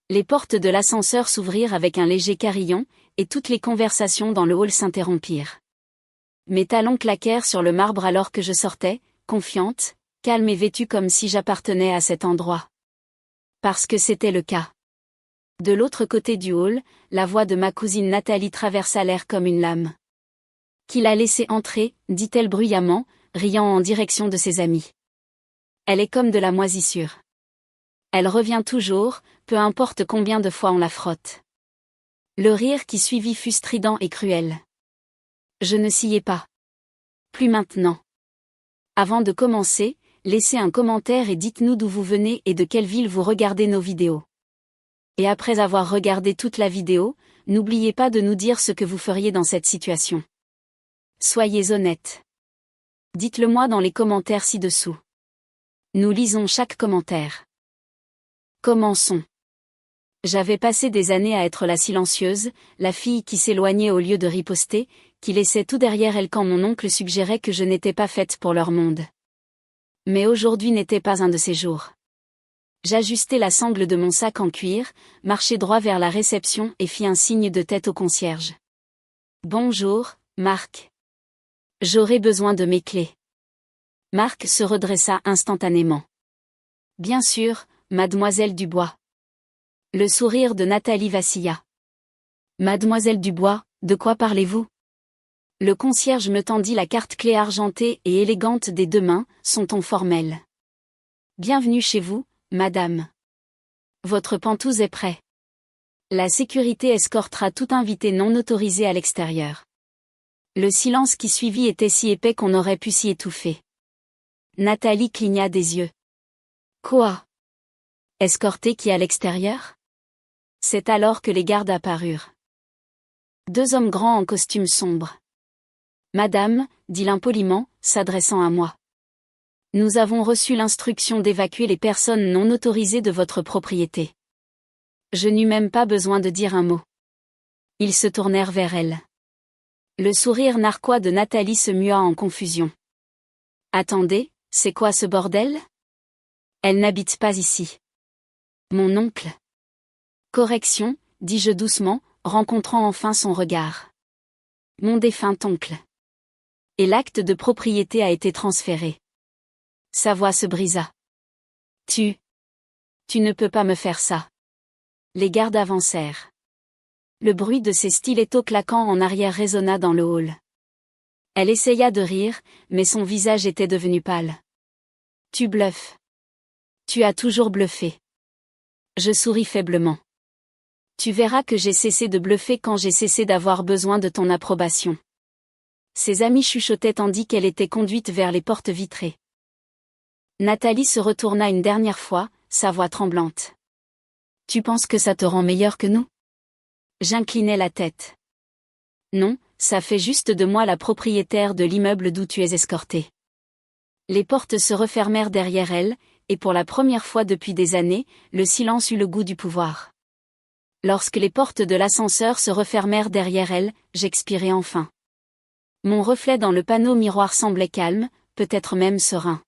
Les portes de l'ascenseur s'ouvrirent avec un léger carillon, et toutes les conversations dans le hall s'interrompirent. Mes talons claquèrent sur le marbre alors que je sortais, confiante, calme et vêtue comme si j'appartenais à cet endroit. Parce que c'était le cas. De l'autre côté du hall, la voix de ma cousine Nathalie traversa l'air comme une lame. « Qui l'a laissé entrer » dit-elle bruyamment, riant en direction de ses amis. « Elle est comme de la moisissure. Elle revient toujours, peu importe combien de fois on la frotte. » Le rire qui suivit fut strident et cruel. Je ne sciais pas. Plus maintenant. Avant de commencer, laissez un commentaire et dites-nous d'où vous venez et de quelle ville vous regardez nos vidéos. Et après avoir regardé toute la vidéo, n'oubliez pas de nous dire ce que vous feriez dans cette situation. Soyez honnêtes. Dites-le moi dans les commentaires ci-dessous. Nous lisons chaque commentaire. Commençons. J'avais passé des années à être la silencieuse, la fille qui s'éloignait au lieu de riposter, qui laissait tout derrière elle quand mon oncle suggérait que je n'étais pas faite pour leur monde. Mais aujourd'hui n'était pas un de ces jours. J'ajustai la sangle de mon sac en cuir, marchai droit vers la réception et fis un signe de tête au concierge. « Bonjour, Marc. J'aurai besoin de mes clés. » Marc se redressa instantanément. « Bien sûr, mademoiselle Dubois. » Le sourire de Nathalie vacilla. « Mademoiselle Dubois, de quoi parlez-vous ?» Le concierge me tendit la carte clé argentée et élégante des deux mains, son ton formel. « Bienvenue chez vous, madame. Votre pantouse est prêt. La sécurité escortera tout invité non autorisé à l'extérieur. » Le silence qui suivit était si épais qu'on aurait pu s'y étouffer. Nathalie cligna des yeux. « Quoi ? Escorter qui à l'extérieur ? » C'est alors que les gardes apparurent. Deux hommes grands en costume sombre. « Madame, » dit l'un poliment, s'adressant à moi. « Nous avons reçu l'instruction d'évacuer les personnes non autorisées de votre propriété. » Je n'eus même pas besoin de dire un mot. Ils se tournèrent vers elle. Le sourire narquois de Nathalie se mua en confusion. « Attendez, c'est quoi ce bordel ? Elle n'habite pas ici. » Mon oncle. Correction, dis-je doucement, rencontrant enfin son regard. Mon défunt oncle. Et l'acte de propriété a été transféré. Sa voix se brisa. Tu ne peux pas me faire ça. Les gardes avancèrent. Le bruit de ses stilettos claquant en arrière résonna dans le hall. Elle essaya de rire, mais son visage était devenu pâle. Tu bluffes. Tu as toujours bluffé. Je souris faiblement. Tu verras que j'ai cessé de bluffer quand j'ai cessé d'avoir besoin de ton approbation. Ses amis chuchotaient tandis qu'elle était conduite vers les portes vitrées. Nathalie se retourna une dernière fois, sa voix tremblante. Tu penses que ça te rend meilleur que nous ? J'inclinai la tête. Non, ça fait juste de moi la propriétaire de l'immeuble d'où tu es escortée. Les portes se refermèrent derrière elle, et pour la première fois depuis des années, le silence eut le goût du pouvoir. Lorsque les portes de l'ascenseur se refermèrent derrière elle, j'expirai enfin. Mon reflet dans le panneau miroir semblait calme, peut-être même serein.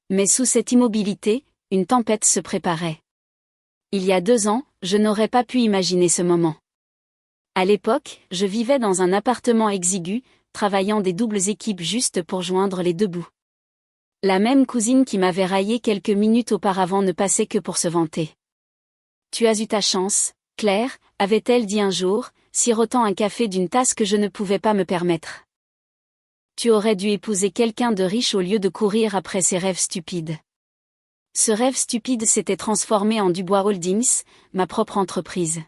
Mais sous cette immobilité, une tempête se préparait. Il y a 2 ans, je n'aurais pas pu imaginer ce moment. À l'époque, je vivais dans un appartement exigu, travaillant des doubles équipes juste pour joindre les deux bouts. La même cousine qui m'avait raillé quelques minutes auparavant ne passait que pour se vanter. « Tu as eu ta chance, Claire », avait-elle dit un jour, sirotant un café d'une tasse que je ne pouvais pas me permettre. Tu aurais dû épouser quelqu'un de riche au lieu de courir après ces rêves stupides. Ce rêve stupide s'était transformé en Dubois Holdings, ma propre entreprise.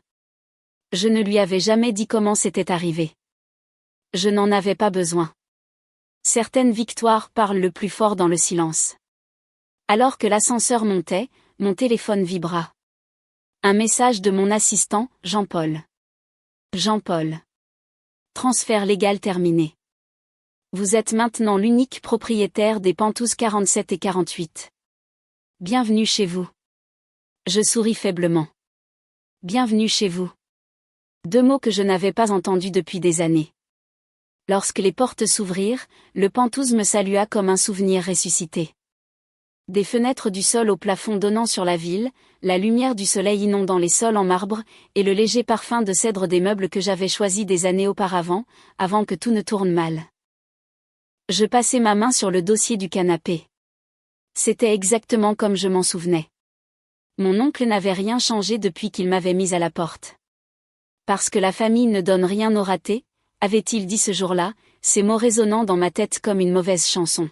Je ne lui avais jamais dit comment c'était arrivé. Je n'en avais pas besoin. Certaines victoires parlent le plus fort dans le silence. Alors que l'ascenseur montait, mon téléphone vibra. Un message de mon assistant, Jean-Paul. Jean-Paul. Transfert légal terminé. Vous êtes maintenant l'unique propriétaire des pantouzes 47 et 48. Bienvenue chez vous. Je souris faiblement. Bienvenue chez vous. 2 mots que je n'avais pas entendus depuis des années. Lorsque les portes s'ouvrirent, le Pantouze me salua comme un souvenir ressuscité. Des fenêtres du sol au plafond donnant sur la ville, la lumière du soleil inondant les sols en marbre, et le léger parfum de cèdre des meubles que j'avais choisis des années auparavant, avant que tout ne tourne mal. Je passai ma main sur le dossier du canapé. C'était exactement comme je m'en souvenais. Mon oncle n'avait rien changé depuis qu'il m'avait mise à la porte. Parce que la famille ne donne rien au raté, avait-il dit ce jour-là, ces mots résonnant dans ma tête comme une mauvaise chanson.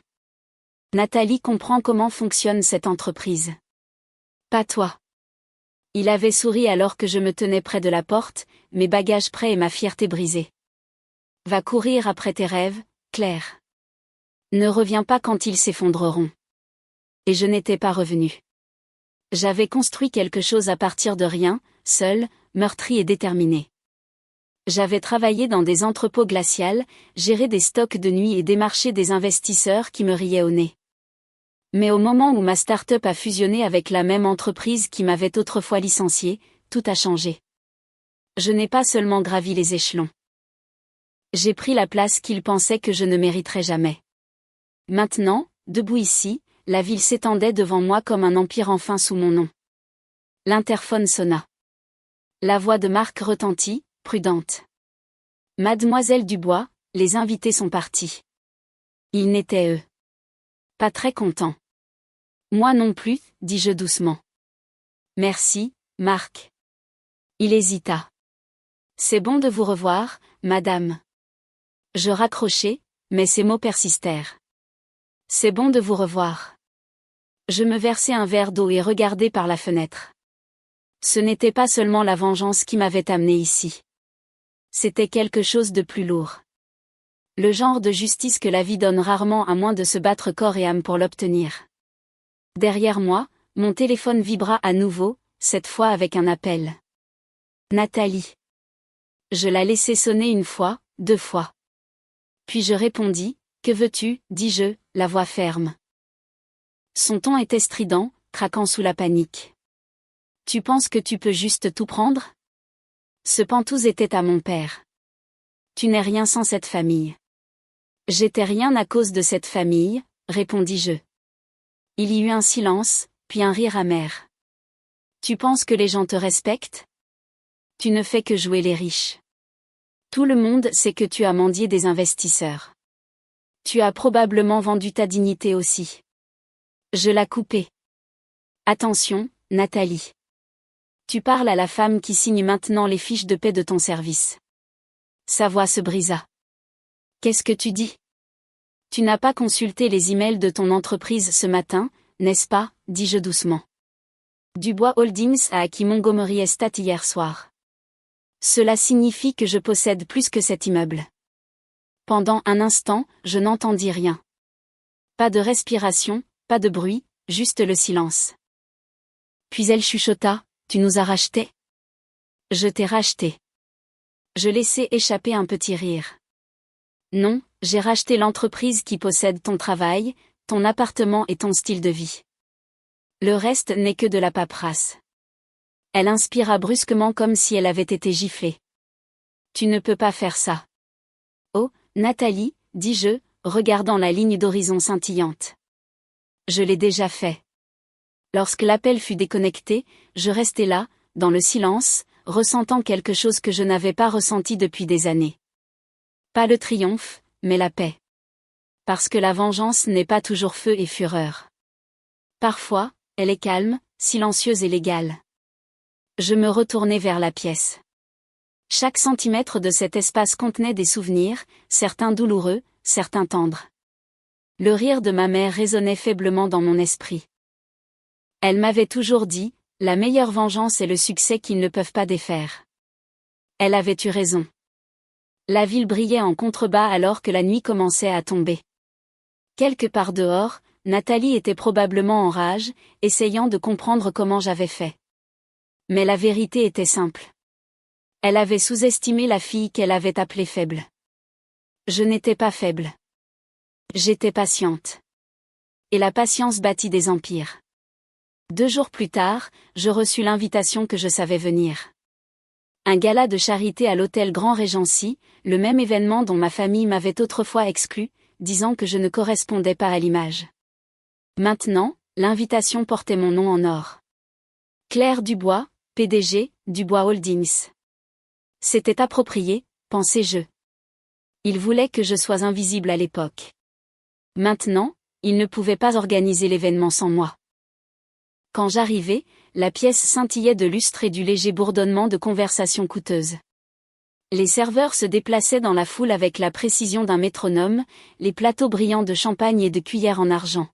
Nathalie comprend comment fonctionne cette entreprise. Pas toi. Il avait souri alors que je me tenais près de la porte, mes bagages prêts et ma fierté brisée. Va courir après tes rêves, Claire. Ne reviens pas quand ils s'effondreront. Et je n'étais pas revenue. J'avais construit quelque chose à partir de rien, seul, meurtri et déterminé. J'avais travaillé dans des entrepôts glacials, géré des stocks de nuit et démarché des investisseurs qui me riaient au nez. Mais au moment où ma start-up a fusionné avec la même entreprise qui m'avait autrefois licencié, tout a changé. Je n'ai pas seulement gravi les échelons. J'ai pris la place qu'ils pensaient que je ne mériterais jamais. Maintenant, debout ici, la ville s'étendait devant moi comme un empire enfin sous mon nom. L'interphone sonna. La voix de Marc retentit, prudente. Mademoiselle Dubois, les invités sont partis. Ils n'étaient pas très contents. Moi non plus, dis-je doucement. Merci, Marc. Il hésita. C'est bon de vous revoir, madame. Je raccrochai, mais ces mots persistèrent. C'est bon de vous revoir. Je me versai un verre d'eau et regardai par la fenêtre. Ce n'était pas seulement la vengeance qui m'avait amené ici. C'était quelque chose de plus lourd. Le genre de justice que la vie donne rarement à moins de se battre corps et âme pour l'obtenir. Derrière moi, mon téléphone vibra à nouveau, cette fois avec un appel. Nathalie. Je la laissai sonner une fois, 2 fois. Puis je répondis, que veux-tu, dis-je, la voix ferme. Son ton était strident, craquant sous la panique. Tu penses que tu peux juste tout prendre? Ce pantouse était à mon père. Tu n'es rien sans cette famille. J'étais rien à cause de cette famille, répondis-je. Il y eut un silence, puis un rire amer. Tu penses que les gens te respectent? Tu ne fais que jouer les riches. Tout le monde sait que tu as mendié des investisseurs. Tu as probablement vendu ta dignité aussi. Je la coupai. Attention, Nathalie. Tu parles à la femme qui signe maintenant les fiches de paie de ton service. Sa voix se brisa. Qu'est-ce que tu dis? Tu n'as pas consulté les emails de ton entreprise ce matin, n'est-ce pas, dis-je doucement. Dubois Holdings a acquis Montgomery Estate hier soir. Cela signifie que je possède plus que cet immeuble. Pendant un instant, je n'entendis rien. Pas de respiration, pas de bruit, juste le silence. Puis elle chuchota, tu nous as rachetés? Je t'ai racheté. Je laissai échapper un petit rire. Non, j'ai racheté l'entreprise qui possède ton travail, ton appartement et ton style de vie. Le reste n'est que de la paperasse. Elle inspira brusquement comme si elle avait été giflée. Tu ne peux pas faire ça. Oh, Nathalie, dis-je, regardant la ligne d'horizon scintillante. Je l'ai déjà fait. Lorsque l'appel fut déconnecté, je restai là, dans le silence, ressentant quelque chose que je n'avais pas ressenti depuis des années. Pas le triomphe, mais la paix. Parce que la vengeance n'est pas toujours feu et fureur. Parfois, elle est calme, silencieuse et légale. Je me retournai vers la pièce. Chaque centimètre de cet espace contenait des souvenirs, certains douloureux, certains tendres. Le rire de ma mère résonnait faiblement dans mon esprit. Elle m'avait toujours dit, la meilleure vengeance est le succès qu'ils ne peuvent pas défaire. Elle avait eu raison. La ville brillait en contrebas alors que la nuit commençait à tomber. Quelque part dehors, Nathalie était probablement en rage, essayant de comprendre comment j'avais fait. Mais la vérité était simple. Elle avait sous-estimé la fille qu'elle avait appelée faible. Je n'étais pas faible. J'étais patiente. Et la patience bâtit des empires. 2 jours plus tard, je reçus l'invitation que je savais venir. Un gala de charité à l'hôtel Grand Regency, le même événement dont ma famille m'avait autrefois exclu, disant que je ne correspondais pas à l'image. Maintenant, L'invitation portait mon nom en or. Claire Dubois, PDG, Dubois Holdings. C'était approprié, pensais-je. Il voulait que je sois invisible à l'époque. Maintenant, il ne pouvait pas organiser l'événement sans moi. Quand j'arrivai, la pièce scintillait de lustre et du léger bourdonnement de conversations coûteuses. Les serveurs se déplaçaient dans la foule avec la précision d'un métronome, les plateaux brillants de champagne et de cuillères en argent.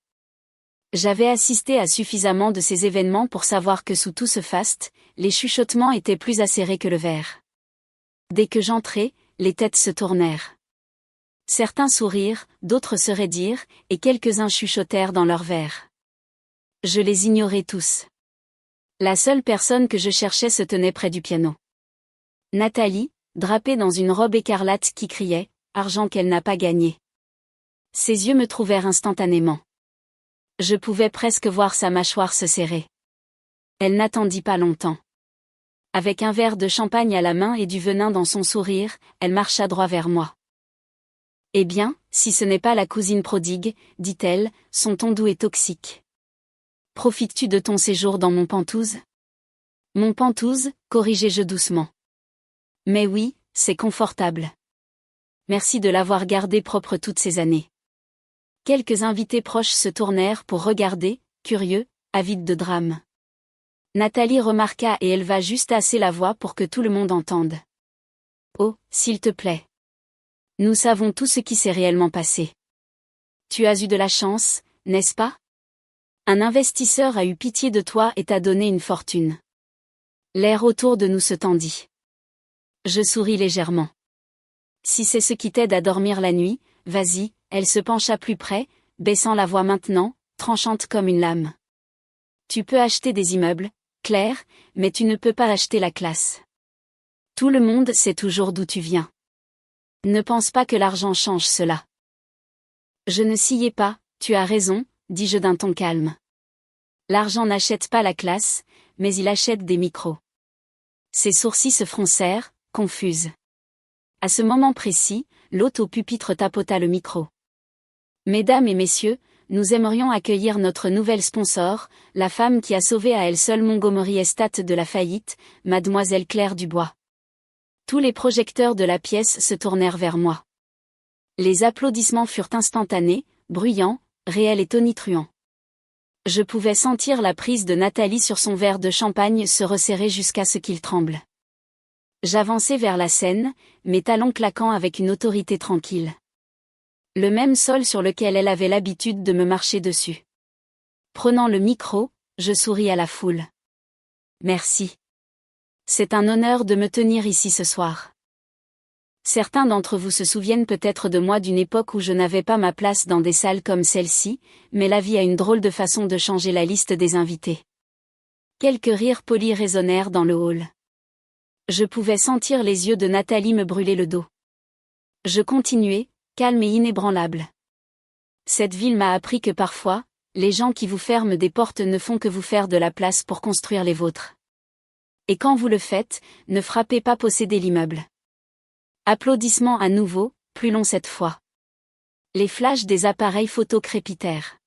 J'avais assisté à suffisamment de ces événements pour savoir que sous tout ce faste, les chuchotements étaient plus acérés que le verre. Dès que j'entrai, les têtes se tournèrent. Certains sourirent, d'autres se raidirent, et quelques-uns chuchotèrent dans leurs verres. Je les ignorais tous. La seule personne que je cherchais se tenait près du piano. Nathalie, drapée dans une robe écarlate qui criait « Argent qu'elle n'a pas gagné ». Ses yeux me trouvèrent instantanément. Je pouvais presque voir sa mâchoire se serrer. Elle n'attendit pas longtemps. Avec un verre de champagne à la main et du venin dans son sourire, elle marcha droit vers moi. « Eh bien, si ce n'est pas la cousine prodigue, dit-elle, son ton doux et toxique. Profites-tu de ton séjour dans mon Penthouse ? Mon Penthouse, corrigeai-je doucement. Mais oui, c'est confortable. Merci de l'avoir gardé propre toutes ces années. Quelques invités proches se tournèrent pour regarder, curieux, avides de drame. Nathalie remarqua et éleva juste assez la voix pour que tout le monde entende. Oh, s'il te plaît. Nous savons tout ce qui s'est réellement passé. Tu as eu de la chance, n'est-ce pas ? Un investisseur a eu pitié de toi et t'a donné une fortune. L'air autour de nous se tendit. Je souris légèrement. Si c'est ce qui t'aide à dormir la nuit, vas-y, elle se pencha plus près, baissant la voix maintenant, tranchante comme une lame. Tu peux acheter des immeubles, Claire, mais tu ne peux pas acheter la classe. Tout le monde sait toujours d'où tu viens. Ne pense pas que l'argent change cela. Je ne sciais pas, tu as raison, dis-je d'un ton calme. L'argent n'achète pas la classe, mais il achète des micros. Ses sourcils se froncèrent, confuses. À ce moment précis, l'hôte au pupitre tapota le micro. Mesdames et messieurs, nous aimerions accueillir notre nouvelle sponsor, la femme qui a sauvé à elle seule Montgomery Estate de la faillite, mademoiselle Claire Dubois. Tous les projecteurs de la pièce se tournèrent vers moi. Les applaudissements furent instantanés, bruyants, réels et tonitruants. Je pouvais sentir la prise de Nathalie sur son verre de champagne se resserrer jusqu'à ce qu'il tremble. J'avançai vers la scène, mes talons claquant avec une autorité tranquille. Le même sol sur lequel elle avait l'habitude de me marcher dessus. Prenant le micro, je souris à la foule. Merci. C'est un honneur de me tenir ici ce soir. Certains d'entre vous se souviennent peut-être de moi d'une époque où je n'avais pas ma place dans des salles comme celle-ci, mais la vie a une drôle de façon de changer la liste des invités. Quelques rires polis résonnèrent dans le hall. Je pouvais sentir les yeux de Nathalie me brûler le dos. Je continuai, calme et inébranlable. Cette ville m'a appris que parfois, les gens qui vous ferment des portes ne font que vous faire de la place pour construire les vôtres. Et quand vous le faites, ne frappez pas posséder l'immeuble. Applaudissements à nouveau, plus longs cette fois. Les flashs des appareils photo crépitèrent.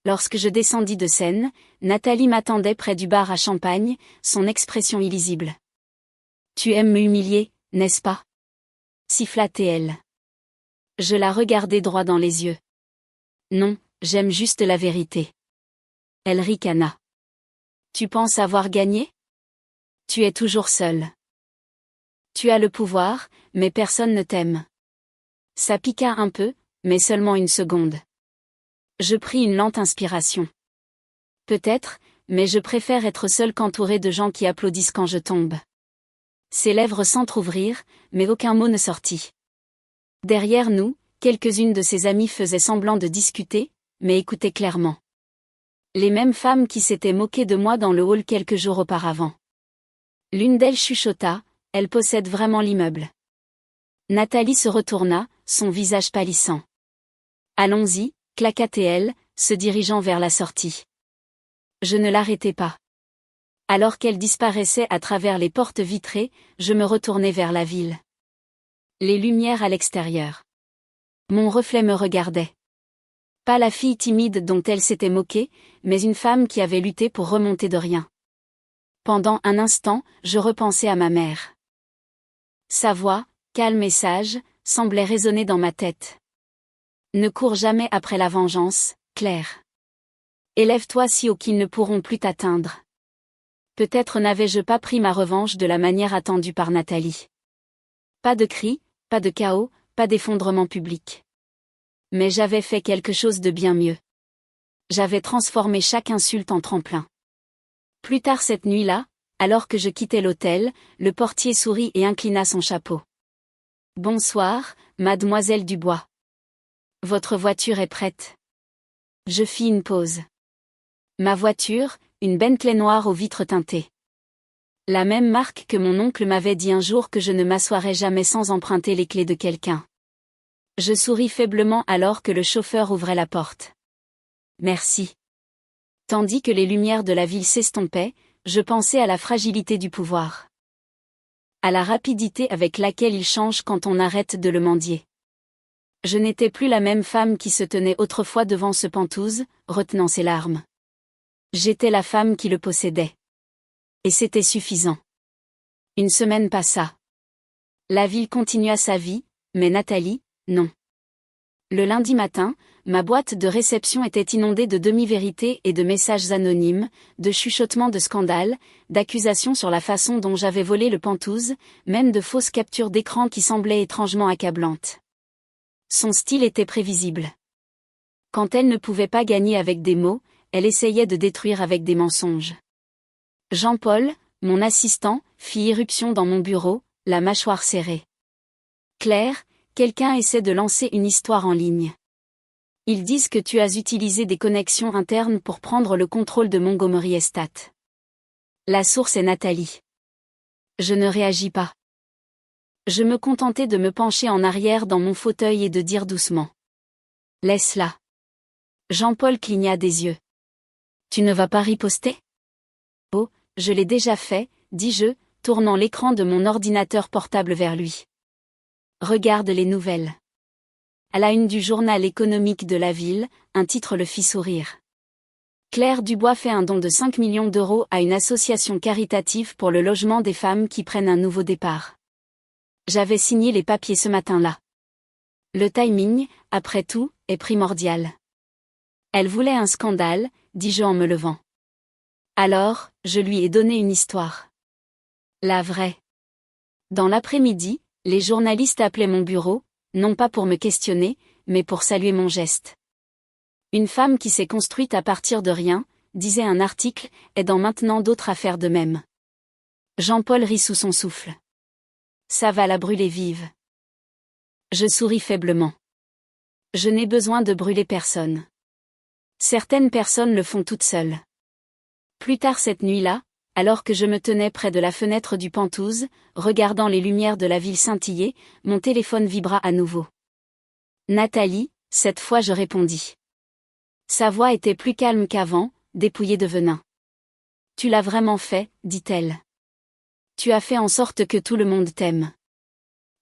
Lorsque je descendis de scène, Nathalie m'attendait près du bar à champagne, son expression illisible. « Tu aimes me humilier, n'est-ce pas ?» siffla-t-elle. Je la regardai droit dans les yeux. « Non, j'aime juste la vérité. » Elle ricana. « Tu penses avoir gagné ? Tu es toujours seule. Tu as le pouvoir, mais personne ne t'aime. » Ça piqua un peu, mais seulement une seconde. Je pris une lente inspiration. Peut-être, mais je préfère être seule qu'entourée de gens qui applaudissent quand je tombe. Ses lèvres s'entr'ouvrirent, mais aucun mot ne sortit. Derrière nous, quelques-unes de ses amies faisaient semblant de discuter, mais écoutaient clairement. Les mêmes femmes qui s'étaient moquées de moi dans le hall quelques jours auparavant. L'une d'elles chuchota, « Elle possède vraiment l'immeuble. » Nathalie se retourna, son visage pâlissant. « Allons-y, » claqua-t-elle, se dirigeant vers la sortie. Je ne l'arrêtai pas. Alors qu'elle disparaissait à travers les portes vitrées, je me retournai vers la ville. Les lumières à l'extérieur. Mon reflet me regardait. Pas la fille timide dont elle s'était moquée, mais une femme qui avait lutté pour remonter de rien. Pendant un instant, je repensais à ma mère. Sa voix, calme et sage, semblait résonner dans ma tête. Ne cours jamais après la vengeance, Claire. Élève-toi si haut qu'ils ne pourront plus t'atteindre. Peut-être n'avais-je pas pris ma revanche de la manière attendue par Nathalie. Pas de cris, pas de chaos, pas d'effondrement public. Mais j'avais fait quelque chose de bien mieux. J'avais transformé chaque insulte en tremplin. Plus tard cette nuit-là, alors que je quittais l'hôtel, le portier sourit et inclina son chapeau. « Bonsoir, mademoiselle Dubois. Votre voiture est prête. » Je fis une pause. Ma voiture, une Bentley noire aux vitres teintées. La même marque que mon oncle m'avait dit un jour que je ne m'assoirais jamais sans emprunter les clés de quelqu'un. Je souris faiblement alors que le chauffeur ouvrait la porte. Merci. Tandis que les lumières de la ville s'estompaient, je pensais à la fragilité du pouvoir. À la rapidité avec laquelle il change quand on arrête de le mendier. Je n'étais plus la même femme qui se tenait autrefois devant ce Penthouse, retenant ses larmes. J'étais la femme qui le possédait. Et c'était suffisant. Une semaine passa. La ville continua sa vie, mais Nathalie, non. Le lundi matin, ma boîte de réception était inondée de demi-vérités et de messages anonymes, de chuchotements de scandales, d'accusations sur la façon dont j'avais volé le Penthouse, même de fausses captures d'écran qui semblaient étrangement accablantes. Son style était prévisible. Quand elle ne pouvait pas gagner avec des mots, elle essayait de détruire avec des mensonges. Jean-Paul, mon assistant, fit irruption dans mon bureau, la mâchoire serrée. « Claire, quelqu'un essaie de lancer une histoire en ligne. Ils disent que tu as utilisé des connexions internes pour prendre le contrôle de Montgomery Estate. La source est Nathalie. » Je ne réagis pas. Je me contentais de me pencher en arrière dans mon fauteuil et de dire doucement. « Laisse-la. » Jean-Paul cligna des yeux. « Tu ne vas pas riposter ? » « Oh, je l'ai déjà fait, » dis-je, tournant l'écran de mon ordinateur portable vers lui. « Regarde les nouvelles. » À la une du journal économique de la ville, un titre le fit sourire. Claire Dubois fait un don de 5 millions d'euros à une association caritative pour le logement des femmes qui prennent un nouveau départ. J'avais signé les papiers ce matin-là. Le timing, après tout, est primordial. Elle voulait un scandale, dis-je en me levant. Alors, je lui ai donné une histoire. La vraie. Dans l'après-midi, les journalistes appelaient mon bureau, non pas pour me questionner, mais pour saluer mon geste. Une femme qui s'est construite à partir de rien, disait un article, aidant maintenant d'autres à faire de même. Jean-Paul rit sous son souffle. Ça va la brûler vive. Je souris faiblement. Je n'ai besoin de brûler personne. Certaines personnes le font toutes seules. Plus tard cette nuit-là, alors que je me tenais près de la fenêtre du Penthouse, regardant les lumières de la ville scintiller, mon téléphone vibra à nouveau. Nathalie, cette fois je répondis. Sa voix était plus calme qu'avant, dépouillée de venin. Tu l'as vraiment fait, dit-elle. Tu as fait en sorte que tout le monde t'aime.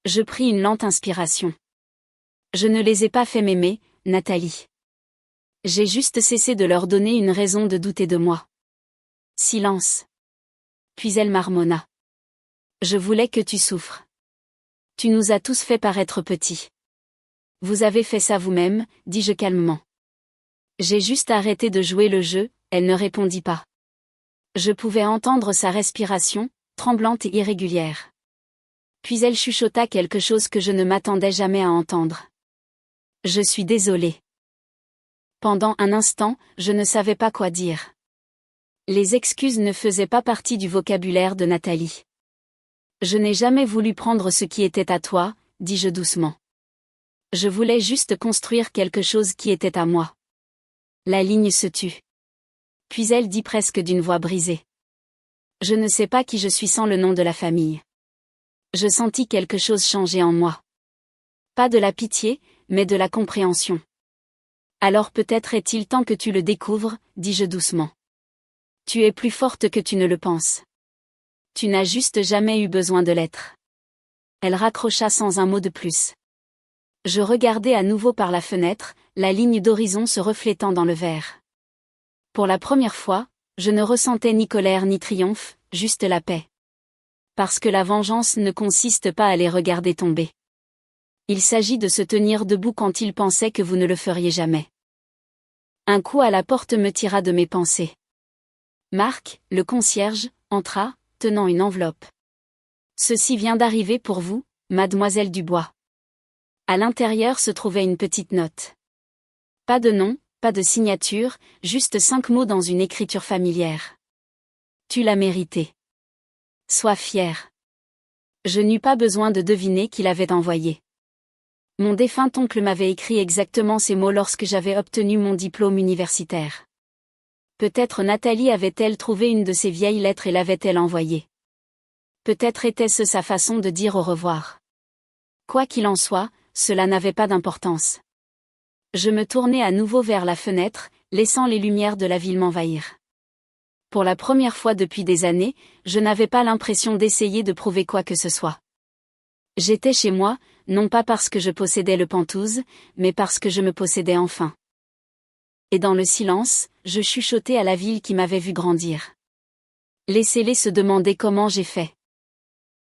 Je pris une lente inspiration. Je ne les ai pas fait m'aimer, Nathalie. J'ai juste cessé de leur donner une raison de douter de moi. Silence. Puis elle marmonna. Je voulais que tu souffres. Tu nous as tous fait paraître petits. Vous avez fait ça vous-même, dis-je calmement. J'ai juste arrêté de jouer le jeu, elle ne répondit pas. Je pouvais entendre sa respiration, tremblante et irrégulière. Puis elle chuchota quelque chose que je ne m'attendais jamais à entendre. Je suis désolée. Pendant un instant, je ne savais pas quoi dire. Les excuses ne faisaient pas partie du vocabulaire de Nathalie. Je n'ai jamais voulu prendre ce qui était à toi, dis-je doucement. Je voulais juste construire quelque chose qui était à moi. La ligne se tut. Puis elle dit presque d'une voix brisée. Je ne sais pas qui je suis sans le nom de la famille. Je sentis quelque chose changer en moi. Pas de la pitié, mais de la compréhension. Alors peut-être est-il temps que tu le découvres, dis-je doucement. Tu es plus forte que tu ne le penses. Tu n'as juste jamais eu besoin de l'être. Elle raccrocha sans un mot de plus. Je regardai à nouveau par la fenêtre, la ligne d'horizon se reflétant dans le verre. Pour la première fois, je ne ressentais ni colère ni triomphe, juste la paix. Parce que la vengeance ne consiste pas à les regarder tomber. Il s'agit de se tenir debout quand ils pensaient que vous ne le feriez jamais. Un coup à la porte me tira de mes pensées. Marc, le concierge, entra, tenant une enveloppe. Ceci vient d'arriver pour vous, mademoiselle Dubois. À l'intérieur se trouvait une petite note. Pas de nom, pas de signature, juste 5 mots dans une écriture familière. Tu l'as mérité. Sois fier. Je n'eus pas besoin de deviner qui l'avait envoyé. Mon défunt oncle m'avait écrit exactement ces mots lorsque j'avais obtenu mon diplôme universitaire. Peut-être Nathalie avait-elle trouvé une de ces vieilles lettres et l'avait-elle envoyée. Peut-être était-ce sa façon de dire au revoir. Quoi qu'il en soit, cela n'avait pas d'importance. Je me tournai à nouveau vers la fenêtre, laissant les lumières de la ville m'envahir. Pour la première fois depuis des années, je n'avais pas l'impression d'essayer de prouver quoi que ce soit. J'étais chez moi, non pas parce que je possédais le Penthouse, mais parce que je me possédais enfin. Et dans le silence, je chuchotai à la ville qui m'avait vu grandir. Laissez-les se demander comment j'ai fait.